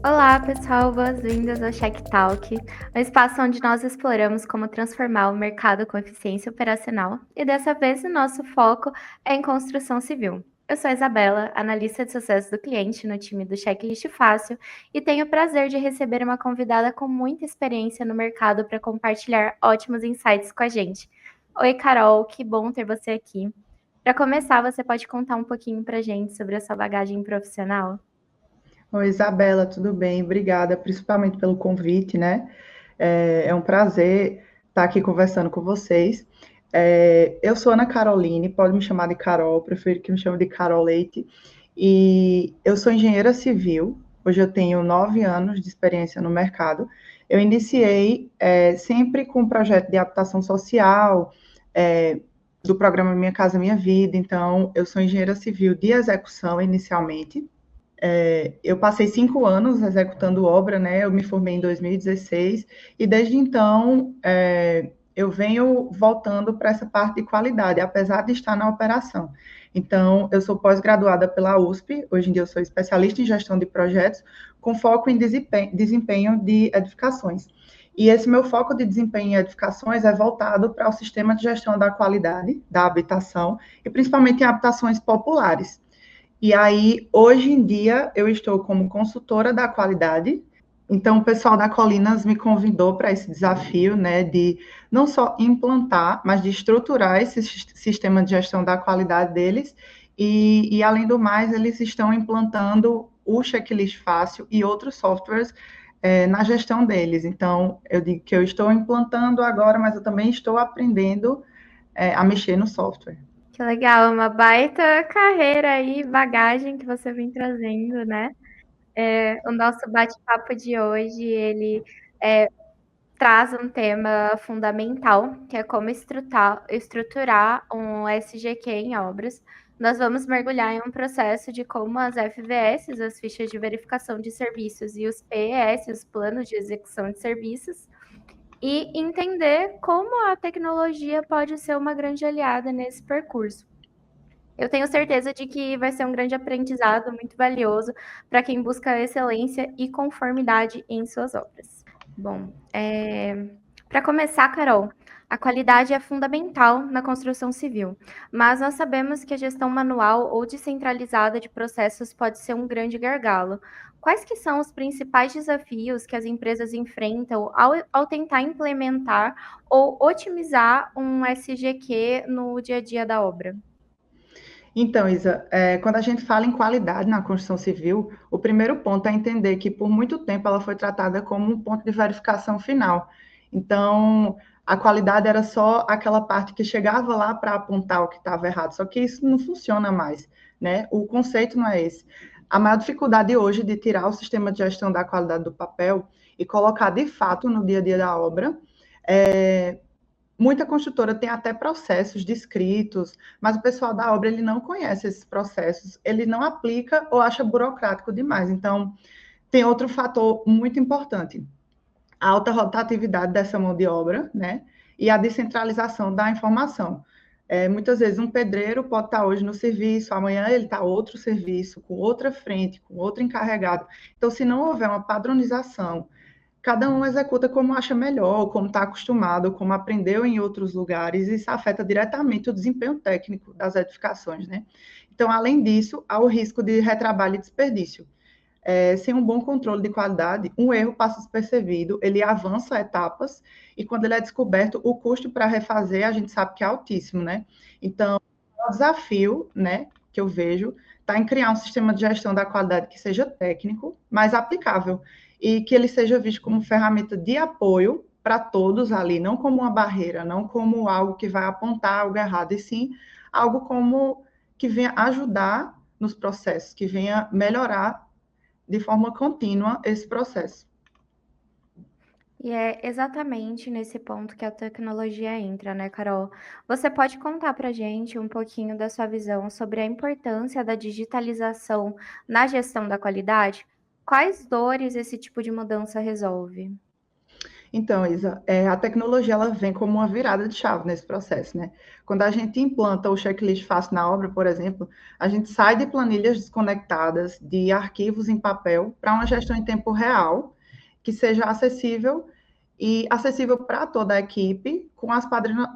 Olá, pessoal, boas-vindas ao Check Talk, um espaço onde nós exploramos como transformar o mercado com eficiência operacional e dessa vez o nosso foco é em construção civil. Eu sou a Isabela, analista de sucesso do cliente no time do Checklist Fácil e tenho o prazer de receber uma convidada com muita experiência no mercado para compartilhar ótimos insights com a gente. Oi, Carol, que bom ter você aqui. Para começar, você pode contar um pouquinho para a gente sobre a sua bagagem profissional? Oi, Isabela, tudo bem? Obrigada, principalmente pelo convite, né? É um prazer estar aqui conversando com vocês. Eu sou Ana Caroline, pode me chamar de Carol, prefiro que me chame de Carol Leite. E eu sou engenheira civil, hoje eu tenho 9 anos de experiência no mercado. Eu iniciei sempre com um projeto de habitação social, do programa Minha Casa Minha Vida. Então, eu sou engenheira civil de execução inicialmente. Eu passei 5 anos executando obra, né? Eu me formei em 2016 e desde então eu venho voltando para essa parte de qualidade, apesar de estar na operação. Então, eu sou pós-graduada pela USP, hoje em dia eu sou especialista em gestão de projetos, com foco em desempenho de edificações. E esse meu foco de desempenho em edificações é voltado para o sistema de gestão da qualidade da habitação, e principalmente em habitações populares. E aí, hoje em dia, eu estou como consultora da qualidade. Então, o pessoal da Colinas me convidou para esse desafio, né, de não só implantar, mas de estruturar esse sistema de gestão da qualidade deles. Além do mais, eles estão implantando o Checklist Fácil e outros softwares na gestão deles. Então, eu digo que eu estou implantando agora, mas eu também estou aprendendo a mexer no software. Que legal, uma baita carreira aí, bagagem que você vem trazendo, né? O nosso bate-papo de hoje, ele traz um tema fundamental, que é como estruturar um SGQ em obras. Nós vamos mergulhar em um processo de como as FVS, as fichas de verificação de serviços, e os PES, os planos de execução de serviços, e entender como a tecnologia pode ser uma grande aliada nesse percurso. Eu tenho certeza de que vai ser um grande aprendizado muito valioso para quem busca excelência e conformidade em suas obras. Bom, para começar, Carol, a qualidade é fundamental na construção civil, mas nós sabemos que a gestão manual ou descentralizada de processos pode ser um grande gargalo. Quais que são os principais desafios que as empresas enfrentam ao tentar implementar ou otimizar um SGQ no dia a dia da obra? Então, Isa, quando a gente fala em qualidade na construção civil, o primeiro ponto é entender que por muito tempo ela foi tratada como um ponto de verificação final. Então, a qualidade era só aquela parte que chegava lá para apontar o que estava errado, só que isso não funciona mais, né? O conceito não é esse. A maior dificuldade hoje de tirar o sistema de gestão da qualidade do papel e colocar de fato no dia a dia da obra é muita construtora tem até processos descritos, mas o pessoal da obra ele não conhece esses processos, ele não aplica ou acha burocrático demais. Então, tem outro fator muito importante, a alta rotatividade dessa mão de obra, né? E a descentralização da informação. Muitas vezes um pedreiro pode estar hoje no serviço, amanhã ele está outro serviço, com outra frente, com outro encarregado. Então, se não houver uma padronização, cada um executa como acha melhor, como está acostumado, como aprendeu em outros lugares, e isso afeta diretamente o desempenho técnico das edificações, né? Então, além disso, há o risco de retrabalho e desperdício. Sem um bom controle de qualidade, um erro passa despercebido, ele avança etapas, e quando ele é descoberto, o custo para refazer, a gente sabe que é altíssimo, né? Então, o desafio, né, que eu vejo, está em criar um sistema de gestão da qualidade que seja técnico, mas aplicável, e que ele seja visto como ferramenta de apoio para todos ali, não como uma barreira, não como algo que vai apontar algo errado, e sim algo como que venha ajudar nos processos, que venha melhorar de forma contínua esse processo. E é exatamente nesse ponto que a tecnologia entra, né, Carol? Você pode contar para gente um pouquinho da sua visão sobre a importância da digitalização na gestão da qualidade? Quais dores esse tipo de mudança resolve? Então, Isa, a tecnologia ela vem como uma virada de chave nesse processo, né? Quando a gente implanta o checklist fácil na obra, por exemplo, a gente sai de planilhas desconectadas, de arquivos em papel, para uma gestão em tempo real, que seja acessível e acessível para toda a equipe, com as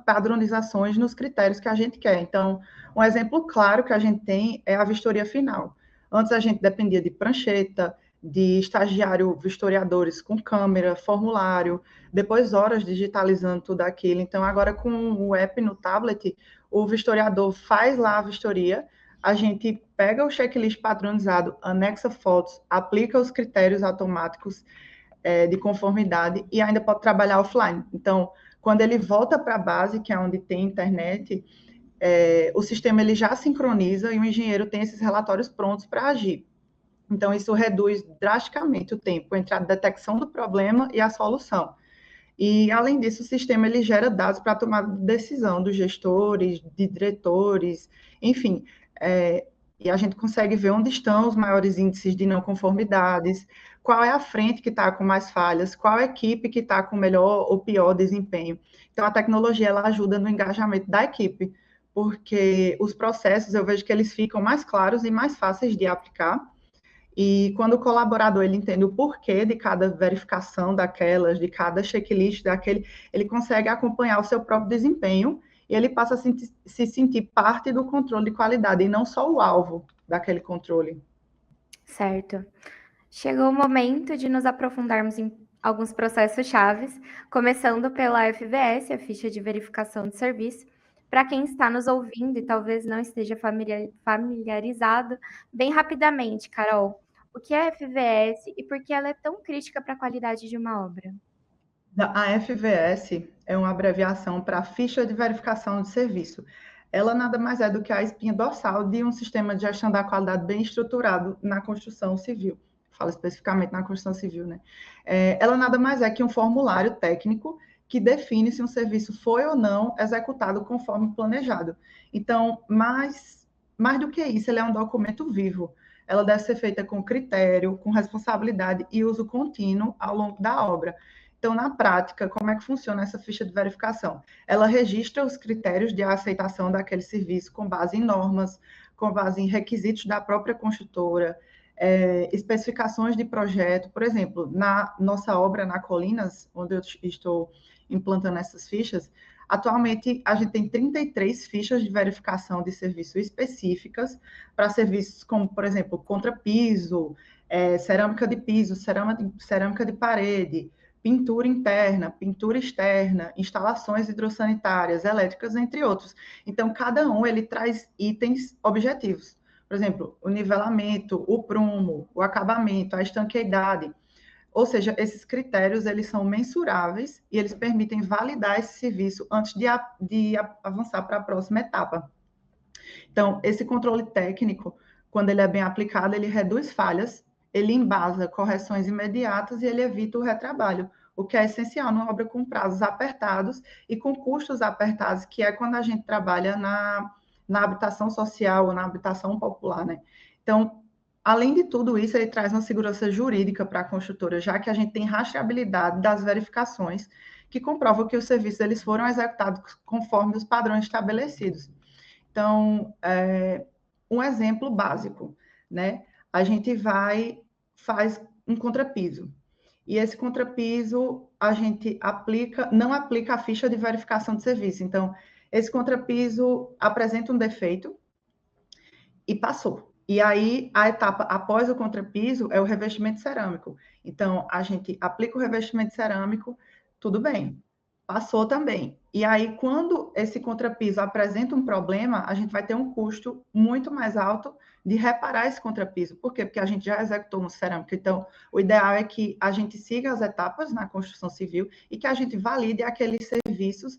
padronizações nos critérios que a gente quer. Então, um exemplo claro que a gente tem é a vistoria final. Antes a gente dependia de prancheta, de estagiário vistoriadores com câmera, formulário, depois horas digitalizando tudo aquilo. Então, agora com o app no tablet, o vistoriador faz lá a vistoria, a gente pega o checklist padronizado, anexa fotos, aplica os critérios automáticos de conformidade e ainda pode trabalhar offline. Então, quando ele volta para a base, que é onde tem internet, o sistema ele já sincroniza e o engenheiro tem esses relatórios prontos para agir. Então, isso reduz drasticamente o tempo entre a detecção do problema e a solução. E, além disso, o sistema ele gera dados para a tomada de decisão dos gestores, de diretores, enfim. E a gente consegue ver onde estão os maiores índices de não conformidades, qual é a frente que está com mais falhas, qual é a equipe que está com melhor ou pior desempenho. Então, a tecnologia ela ajuda no engajamento da equipe, porque os processos eu vejo que eles ficam mais claros e mais fáceis de aplicar, e quando o colaborador ele entende o porquê de cada verificação daquelas, de cada checklist daquele, ele consegue acompanhar o seu próprio desempenho e ele passa a se sentir parte do controle de qualidade e não só o alvo daquele controle. Certo. Chegou o momento de nos aprofundarmos em alguns processos chaves, começando pela FVS, a ficha de verificação de serviço. Para quem está nos ouvindo e talvez não esteja familiarizado, bem rapidamente, Carol, o que é a FVS e por que ela é tão crítica para a qualidade de uma obra? A FVS é uma abreviação para Ficha de Verificação de Serviço. Ela nada mais é do que a espinha dorsal de um sistema de gestão da qualidade bem estruturado na construção civil. Fala especificamente na construção civil, né? Ela nada mais é que um formulário técnico que define se um serviço foi ou não executado conforme planejado. Então, mais do que isso, ele é um documento vivo. Ela deve ser feita com critério, com responsabilidade e uso contínuo ao longo da obra. Então, na prática, como é que funciona essa ficha de verificação? Ela registra os critérios de aceitação daquele serviço com base em normas, com base em requisitos da própria construtora, especificações de projeto. Por exemplo, na nossa obra na Colinas, onde eu estou implantando essas fichas, atualmente a gente tem 33 fichas de verificação de serviço específicas para serviços como, por exemplo, contrapiso, cerâmica de piso, cerâmica de parede, pintura interna, pintura externa, instalações hidrossanitárias, elétricas, entre outros. Então, cada um ele traz itens objetivos. Por exemplo, o nivelamento, o prumo, o acabamento, a estanqueidade. Ou seja, esses critérios eles são mensuráveis e eles permitem validar esse serviço antes de avançar para a próxima etapa. Então, esse controle técnico, quando ele é bem aplicado, ele reduz falhas, ele embasa correções imediatas e ele evita o retrabalho, o que é essencial numa obra com prazos apertados e com custos apertados, que é quando a gente trabalha na habitação social ou na habitação popular, né? Então, além de tudo isso, ele traz uma segurança jurídica para a construtora, já que a gente tem rastreabilidade das verificações que comprovam que os serviços eles foram executados conforme os padrões estabelecidos. Então, um exemplo básico, né? A gente faz um contrapiso. E esse contrapiso, a gente não aplica a ficha de verificação de serviço. Então, esse contrapiso apresenta um defeito e passou. E aí, a etapa após o contrapiso é o revestimento cerâmico. Então, a gente aplica o revestimento cerâmico, tudo bem, passou também. E aí, quando esse contrapiso apresenta um problema, a gente vai ter um custo muito mais alto de reparar esse contrapiso. Por quê? Porque a gente já executou no cerâmico. Então, o ideal é que a gente siga as etapas na construção civil e que a gente valide aqueles serviços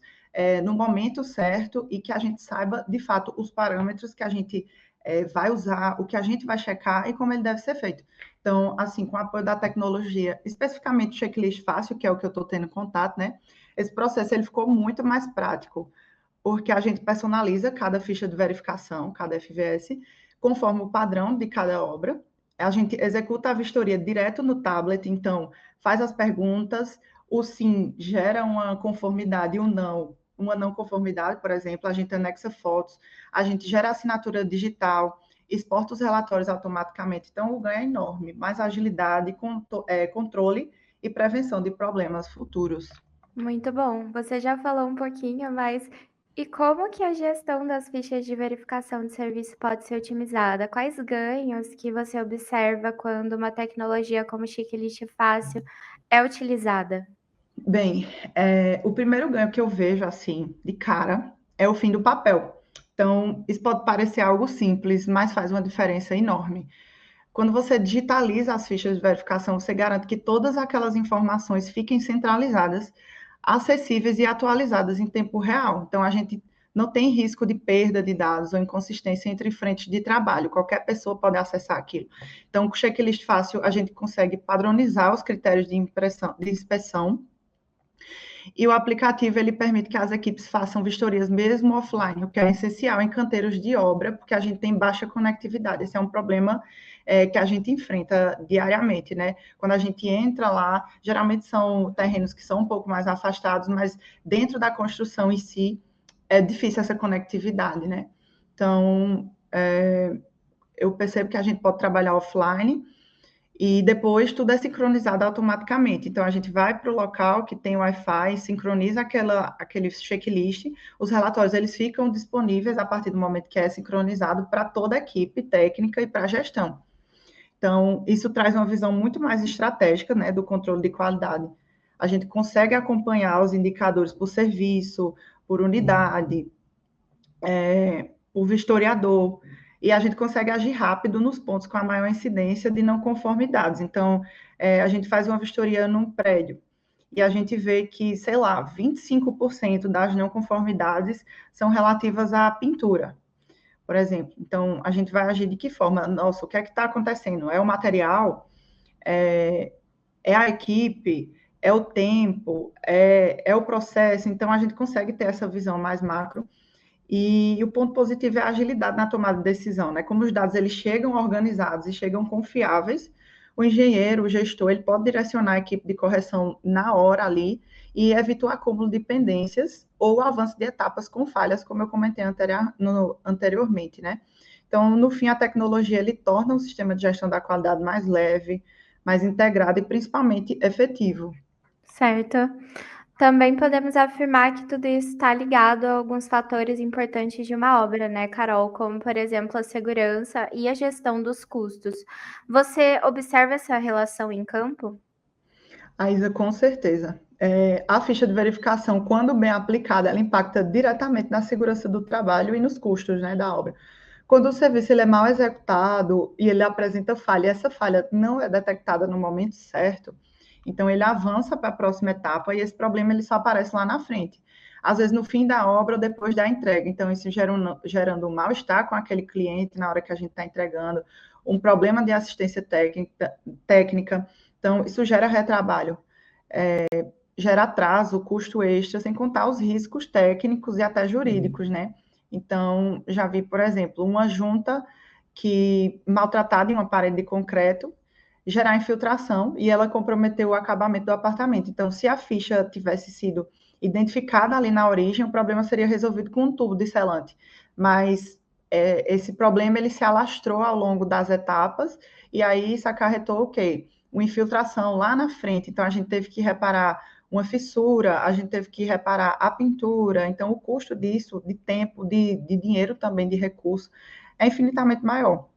no momento certo e que a gente saiba, de fato, os parâmetros que a gente vai usar, o que a gente vai checar e como ele deve ser feito. Então, assim, com o apoio da tecnologia, especificamente o checklist fácil, que é o que eu estou tendo contato, né? Esse processo ele ficou muito mais prático, porque a gente personaliza cada ficha de verificação, cada FVS, conforme o padrão de cada obra. A gente executa a vistoria direto no tablet, então faz as perguntas, O sim gera uma conformidade e o não, uma não conformidade, por exemplo, a gente anexa fotos, a gente gera assinatura digital, exporta os relatórios automaticamente. Então, o ganho é enorme, mais agilidade, controle e prevenção de problemas futuros. Muito bom. Você já falou um pouquinho, mas e como que a gestão das fichas de verificação de serviço pode ser otimizada? Quais ganhos que você observa quando uma tecnologia como checklist fácil é utilizada? Bem, o primeiro ganho que eu vejo, assim, de cara, é o fim do papel. Então, isso pode parecer algo simples, mas faz uma diferença enorme. Quando você digitaliza as fichas de verificação, você garante que todas aquelas informações fiquem centralizadas, acessíveis e atualizadas em tempo real. Então, a gente não tem risco de perda de dados ou inconsistência entre frentes de trabalho. Qualquer pessoa pode acessar aquilo. Então, com o checklist fácil, a gente consegue padronizar os critérios de inspeção e o aplicativo ele permite que as equipes façam vistorias mesmo offline, o que é essencial em canteiros de obra, porque a gente tem baixa conectividade. Esse é um problema que a gente enfrenta diariamente, né? Quando a gente entra lá, geralmente são terrenos que são um pouco mais afastados, mas dentro da construção em si é difícil essa conectividade, né? Então, eu percebo que a gente pode trabalhar offline e depois tudo é sincronizado automaticamente. Então, a gente vai para o local que tem Wi-Fi, sincroniza aquele checklist, os relatórios eles ficam disponíveis a partir do momento que é sincronizado para toda a equipe técnica e para a gestão. Então, isso traz uma visão muito mais estratégica, né, do controle de qualidade. A gente consegue acompanhar os indicadores por serviço, por unidade, por vistoriador, e a gente consegue agir rápido nos pontos com a maior incidência de não conformidades. Então, a gente faz uma vistoria num prédio e a gente vê que, sei lá, 25% das não conformidades são relativas à pintura, por exemplo. Então, a gente vai agir de que forma? Nossa, o que é que está acontecendo? É o material? É a equipe? É o tempo? É o processo? Então, a gente consegue ter essa visão mais macro e o ponto positivo é a agilidade na tomada de decisão, né? Como os dados eles chegam organizados e chegam confiáveis, o engenheiro, o gestor, ele pode direcionar a equipe de correção na hora ali e evitar o acúmulo de pendências ou o avanço de etapas com falhas, como eu comentei anteriormente, né? Então, no fim, a tecnologia ele torna o sistema de gestão da qualidade mais leve, mais integrado e principalmente efetivo. Certo. Também podemos afirmar que tudo isso está ligado a alguns fatores importantes de uma obra, né, Carol? Como, por exemplo, a segurança e a gestão dos custos. Você observa essa relação em campo? A Isa, com certeza. A ficha de verificação, quando bem aplicada, ela impacta diretamente na segurança do trabalho e nos custos, né, da obra. Quando o serviço ele é mal executado e ele apresenta falha, e essa falha não é detectada no momento certo, então ele avança para a próxima etapa e esse problema ele só aparece lá na frente. Às vezes no fim da obra ou depois da entrega. Então, isso gerando um mal-estar com aquele cliente na hora que a gente está entregando, um problema de assistência técnica. Então, isso gera retrabalho, gera atraso, custo extra, sem contar os riscos técnicos e até jurídicos, né? Então, já vi, por exemplo, uma junta que maltratada em uma parede de concreto gerar infiltração e ela comprometeu o acabamento do apartamento. Então, se a ficha tivesse sido identificada ali na origem, o problema seria resolvido com um tubo de selante. Mas esse problema ele se alastrou ao longo das etapas e aí isso acarretou o quê? Uma infiltração lá na frente. Então, a gente teve que reparar uma fissura, a gente teve que reparar a pintura. Então, o custo disso, de tempo, de dinheiro também, de recurso, é infinitamente maior.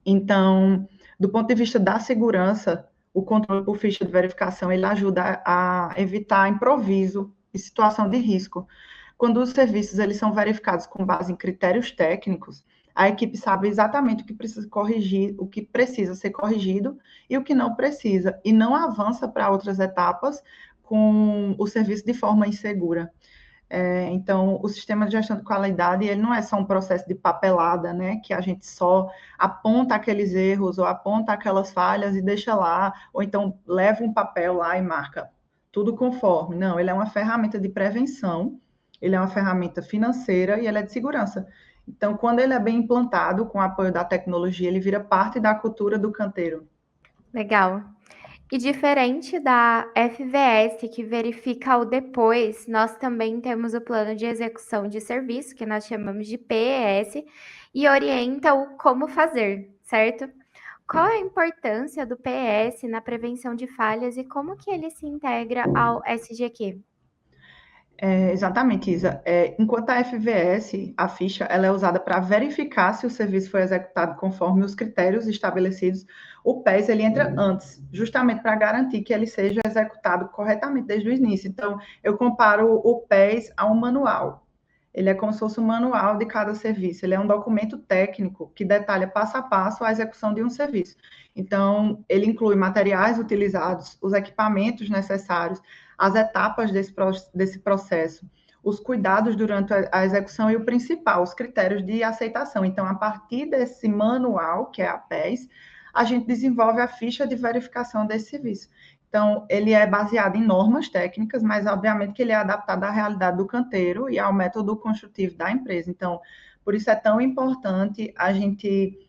Então, do ponto de vista da segurança, o controle por ficha de verificação, ele ajuda a evitar improviso e situação de risco. Quando os serviços eles são verificados com base em critérios técnicos, a equipe sabe exatamente o que precisa corrigir, o que precisa ser corrigido e o que não precisa, e não avança para outras etapas com o serviço de forma insegura. Então, o sistema de gestão de qualidade, ele não é só um processo de papelada, né, que a gente só aponta aqueles erros ou aponta aquelas falhas e deixa lá, ou então leva um papel lá e marca tudo conforme. Não, ele é uma ferramenta de prevenção, ele é uma ferramenta financeira e ele é de segurança. Então, quando ele é bem implantado, com o apoio da tecnologia, ele vira parte da cultura do canteiro. Legal. E diferente da FVS, que verifica o depois, nós também temos o plano de execução de serviço, que nós chamamos de PES, e orienta o como fazer, certo? Qual a importância do PES na prevenção de falhas e como que ele se integra ao SGQ? Exatamente, Isa. Enquanto a FVS, a ficha, ela é usada para verificar se o serviço foi executado conforme os critérios estabelecidos, o PES ele entra antes, justamente para garantir que ele seja executado corretamente desde o início. Então, eu comparo o PES a um manual. Ele é como se fosse um manual de cada serviço. Ele é um documento técnico que detalha passo a passo a execução de um serviço. Então, ele inclui materiais utilizados, os equipamentos necessários, as etapas desse processo, os cuidados durante a execução e o principal, os critérios de aceitação. Então, a partir desse manual, que é a PES, a gente desenvolve a ficha de verificação desse serviço. Então, ele é baseado em normas técnicas, mas obviamente que ele é adaptado à realidade do canteiro e ao método construtivo da empresa. Então, por isso é tão importante a gente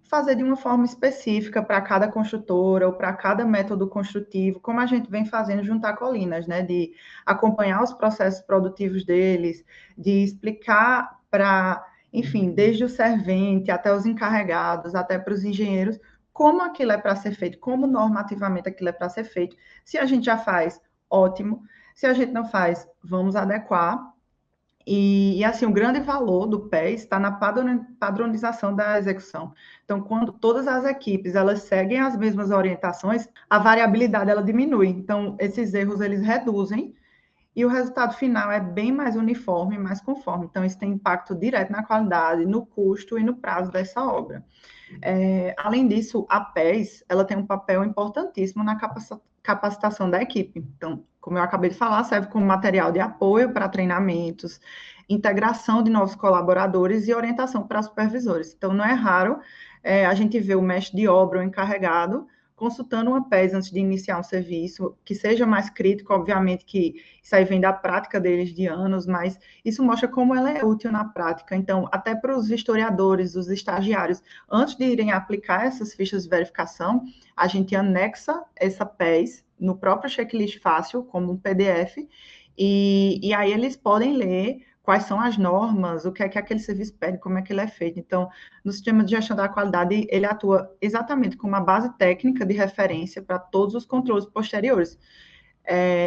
fazer de uma forma específica para cada construtora ou para cada método construtivo, como a gente vem fazendo junto a Colinas, né? De acompanhar os processos produtivos deles, de explicar para, enfim, desde o servente até os encarregados, até para os engenheiros, como aquilo é para ser feito, como normativamente aquilo é para ser feito. Se a gente já faz, ótimo. Se a gente não faz, vamos adequar assim, o grande valor do PES está na padronização da execução. Então, quando todas as equipes elas seguem as mesmas orientações, a variabilidade ela diminui. Então, esses erros eles reduzem e o resultado final é bem mais uniforme, mais conforme. Então, isso tem impacto direto na qualidade, no custo e no prazo dessa obra. Além disso, a PES ela tem um papel importantíssimo na capacitação da equipe. Então, como eu acabei de falar, serve como material de apoio para treinamentos, integração de novos colaboradores e orientação para supervisores. Então, não é raro a gente ver o mestre de obra, o encarregado, consultando uma PES antes de iniciar um serviço, que seja mais crítico, obviamente que isso aí vem da prática deles de anos, mas isso mostra como ela é útil na prática. Então, até para os historiadores, os estagiários, antes de irem aplicar essas fichas de verificação, a gente anexa essa PES no próprio checklist fácil, como um PDF, e aí eles podem ler quais são as normas, o que é que aquele serviço pede, como é que ele é feito. Então, no sistema de gestão da qualidade, ele atua exatamente como uma base técnica de referência para todos os controles posteriores.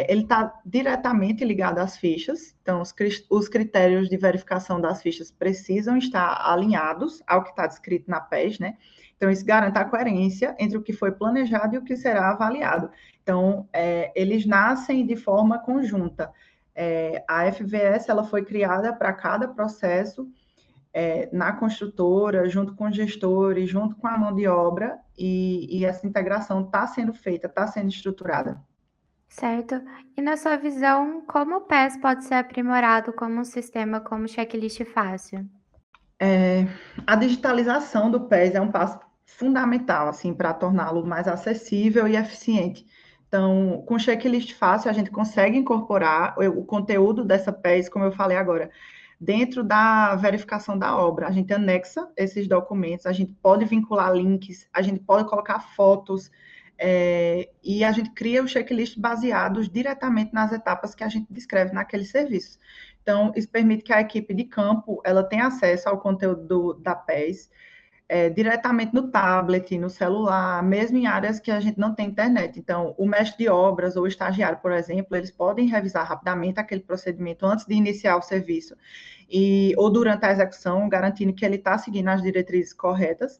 Ele está diretamente ligado às fichas, então os critérios de verificação das fichas precisam estar alinhados ao que está descrito na PES, né? Então, isso garante a coerência entre o que foi planejado e o que será avaliado. Então, eles nascem de forma conjunta. A FVS ela foi criada para cada processo na construtora, junto com os gestores, junto com a mão de obra, e essa integração está sendo feita, está sendo estruturada. Certo. E na sua visão, como o PES pode ser aprimorado como um sistema como checklist fácil? A digitalização do PES é um passo fundamental assim para torná-lo mais acessível e eficiente. Então, com checklist fácil, a gente consegue incorporar o conteúdo dessa PES, como eu falei agora, dentro da verificação da obra. A gente anexa esses documentos, a gente pode vincular links, a gente pode colocar fotos, e a gente cria os checklists baseados diretamente nas etapas que a gente descreve naquele serviço. Então, isso permite que a equipe de campo ela tenha acesso ao conteúdo da PES diretamente no tablet, no celular, mesmo em áreas que a gente não tem internet. Então, o mestre de obras ou o estagiário, por exemplo, eles podem revisar rapidamente aquele procedimento antes de iniciar o serviço ou durante a execução, garantindo que ele está seguindo as diretrizes corretas.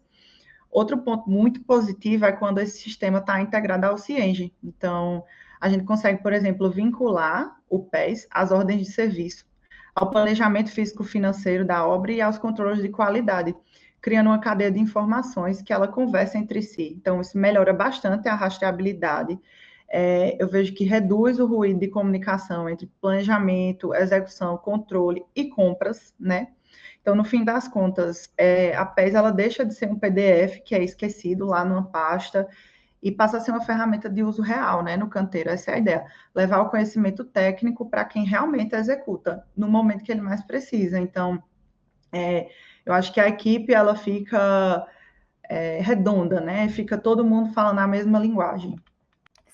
Outro ponto muito positivo é quando esse sistema está integrado ao Cienge. Então, a gente consegue, por exemplo, vincular o PES às ordens de serviço, ao planejamento físico-financeiro da obra e aos controles de qualidade, criando uma cadeia de informações que ela conversa entre si. Então, isso melhora bastante a rastreabilidade. Eu vejo que reduz o ruído de comunicação entre planejamento, execução, controle e compras, né? Então, no fim das contas, a PES ela deixa de ser um PDF que é esquecido lá numa pasta e passa a ser uma ferramenta de uso real, né, no canteiro. Essa é a ideia, levar o conhecimento técnico para quem realmente executa, no momento que ele mais precisa. Então, eu acho que a equipe ela fica redonda, né? Fica todo mundo falando a mesma linguagem.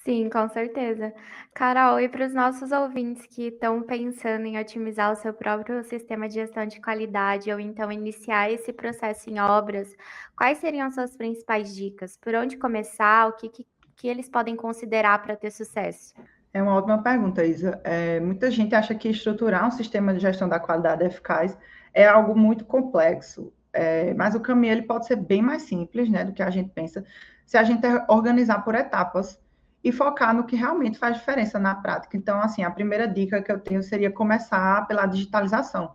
Sim, com certeza. Carol, e para os nossos ouvintes que estão pensando em otimizar o seu próprio sistema de gestão de qualidade ou então iniciar esse processo em obras, quais seriam suas principais dicas? Por onde começar? O que eles podem considerar para ter sucesso? É uma ótima pergunta, Isa. Muita gente acha que estruturar um sistema de gestão da qualidade eficaz é algo muito complexo, mas o caminho ele pode ser bem mais simples, né, do que a gente pensa, se a gente organizar por etapas e focar no que realmente faz diferença na prática. Então, assim, a primeira dica que eu tenho seria começar pela digitalização,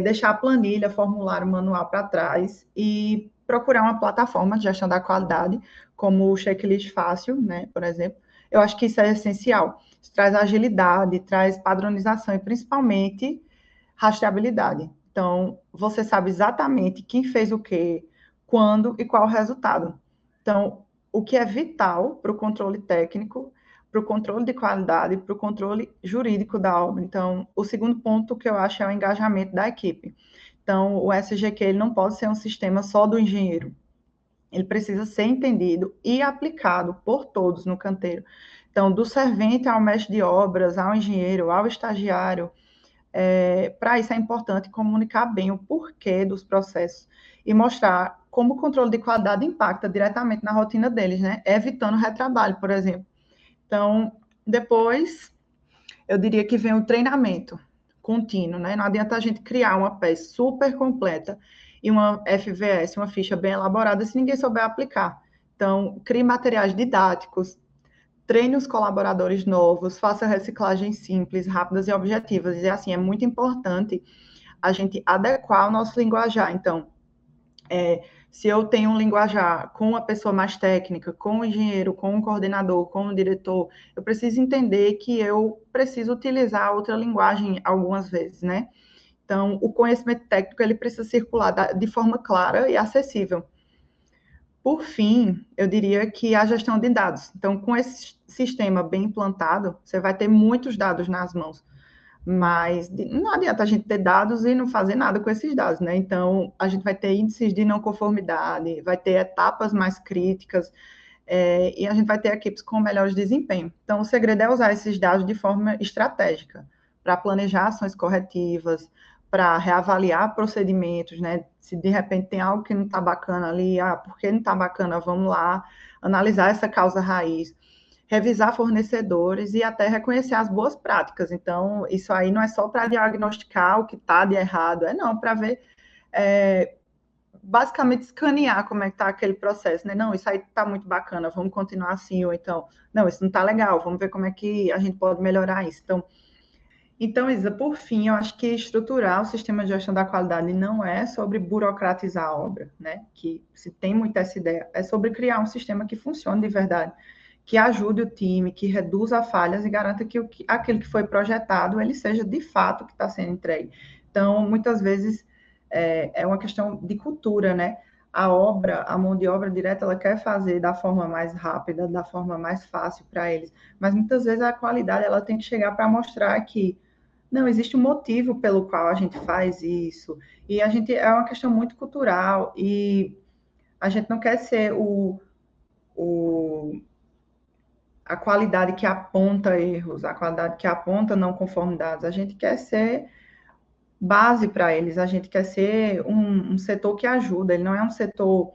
deixar a planilha, formulário, manual para trás e procurar uma plataforma de gestão da qualidade, como o Checklist Fácil, né, por exemplo. Eu acho que isso é essencial. Isso traz agilidade, traz padronização e principalmente rastreabilidade. Então, você sabe exatamente quem fez o quê, quando e qual o resultado. Então, o que é vital para o controle técnico, para o controle de qualidade, para o controle jurídico da obra. Então, o segundo ponto que eu acho é o engajamento da equipe. Então, o SGQ ele não pode ser um sistema só do engenheiro. Ele precisa ser entendido e aplicado por todos no canteiro. Então, do servente ao mestre de obras, ao engenheiro, ao estagiário, para isso é importante comunicar bem o porquê dos processos e mostrar como o controle de qualidade impacta diretamente na rotina deles, né? Evitando retrabalho, por exemplo. Então, depois, eu diria que vem o treinamento contínuo, né? Não adianta a gente criar uma peça super completa e uma FVS, uma ficha bem elaborada, se ninguém souber aplicar. Então, crie materiais didáticos, treine os colaboradores novos, faça reciclagens simples, rápidas e objetivas. E assim, é muito importante a gente adequar o nosso linguajar. Então, se eu tenho um linguajar com uma pessoa mais técnica, com um engenheiro, com um coordenador, com um diretor, eu preciso entender que eu preciso utilizar outra linguagem algumas vezes, né? Então, o conhecimento técnico ele precisa circular de forma clara e acessível. Por fim, eu diria que a gestão de dados. Então, com esse sistema bem implantado, você vai ter muitos dados nas mãos. Mas não adianta a gente ter dados e não fazer nada com esses dados, né? Então, a gente vai ter índices de não conformidade, vai ter etapas mais críticas, e a gente vai ter equipes com melhores desempenho. Então, o segredo é usar esses dados de forma estratégica, para planejar ações corretivas, para reavaliar procedimentos, né? Se de repente tem algo que não está bacana ali, por que não está bacana? Vamos lá, analisar essa causa raiz, revisar fornecedores e até reconhecer as boas práticas. Então, isso aí não é só para diagnosticar o que está de errado, não, para ver, basicamente escanear como é que está aquele processo, né? Não, isso aí está muito bacana, vamos continuar assim, ou então, não, isso não está legal, vamos ver como é que a gente pode melhorar isso. Então, Isa, por fim, eu acho que estruturar o sistema de gestão da qualidade não é sobre burocratizar a obra, né? Que se tem muita essa ideia, é sobre criar um sistema que funcione de verdade, que ajude o time, que reduza falhas e garanta que aquilo que foi projetado, ele seja de fato o que está sendo entregue. Então, muitas vezes, é uma questão de cultura, né? A mão de obra direta, ela quer fazer da forma mais rápida, da forma mais fácil para eles, mas muitas vezes a qualidade, ela tem que chegar para mostrar que não, existe um motivo pelo qual a gente faz isso. E a gente é uma questão muito cultural e a gente não quer ser o a qualidade que aponta erros, a qualidade que aponta não conformidades. A gente quer ser base para eles, a gente quer ser um setor que ajuda. Ele não é um setor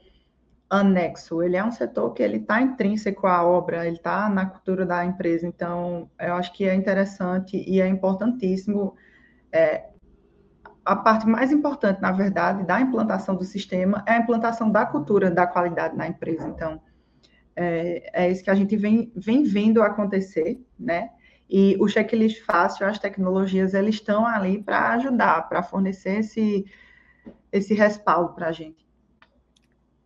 anexo, ele é um setor que ele está intrínseco à obra, ele está na cultura da empresa. Então, eu acho que é interessante e é importantíssimo. A parte mais importante, na verdade, da implantação do sistema é a implantação da cultura da qualidade na empresa. Então, é isso que a gente vem vendo acontecer, né? E o checklist fácil, as tecnologias, eles estão ali para ajudar, para fornecer esse respaldo para a gente.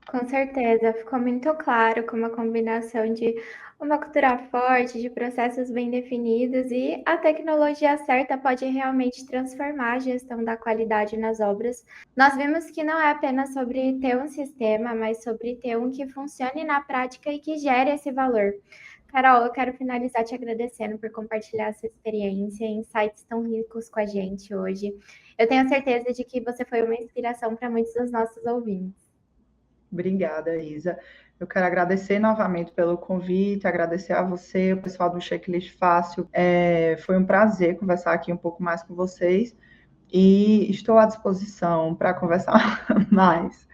Com certeza, ficou muito claro com uma combinação de uma cultura forte, de processos bem definidos e a tecnologia certa pode realmente transformar a gestão da qualidade nas obras. Nós vimos que não é apenas sobre ter um sistema, mas sobre ter um que funcione na prática e que gere esse valor. Carol, eu quero finalizar te agradecendo por compartilhar essa experiência e insights tão ricos com a gente hoje. Eu tenho certeza de que você foi uma inspiração para muitos dos nossos ouvintes. Obrigada, Isa. Eu quero agradecer novamente pelo convite, agradecer a você, o pessoal do Checklist Fácil. Foi um prazer conversar aqui um pouco mais com vocês e estou à disposição para conversar mais,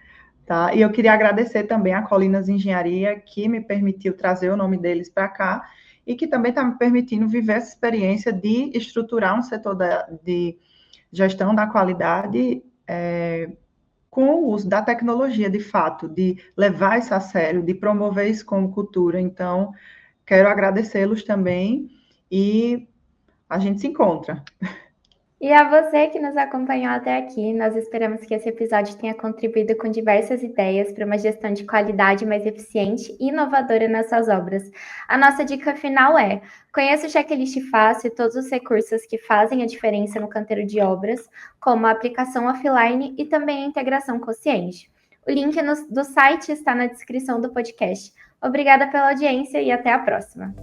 tá? E eu queria agradecer também a Colinas Engenharia, que me permitiu trazer o nome deles para cá e que também está me permitindo viver essa experiência de estruturar um setor de gestão da qualidade com o uso da tecnologia, de fato, de levar isso a sério, de promover isso como cultura. Então, quero agradecê-los também e a gente se encontra. E a você que nos acompanhou até aqui, nós esperamos que esse episódio tenha contribuído com diversas ideias para uma gestão de qualidade mais eficiente e inovadora nas suas obras. A nossa dica final é: conheça o Checklist Fácil e todos os recursos que fazem a diferença no canteiro de obras, como a aplicação offline e também a integração consciente. O link do site está na descrição do podcast. Obrigada pela audiência e até a próxima.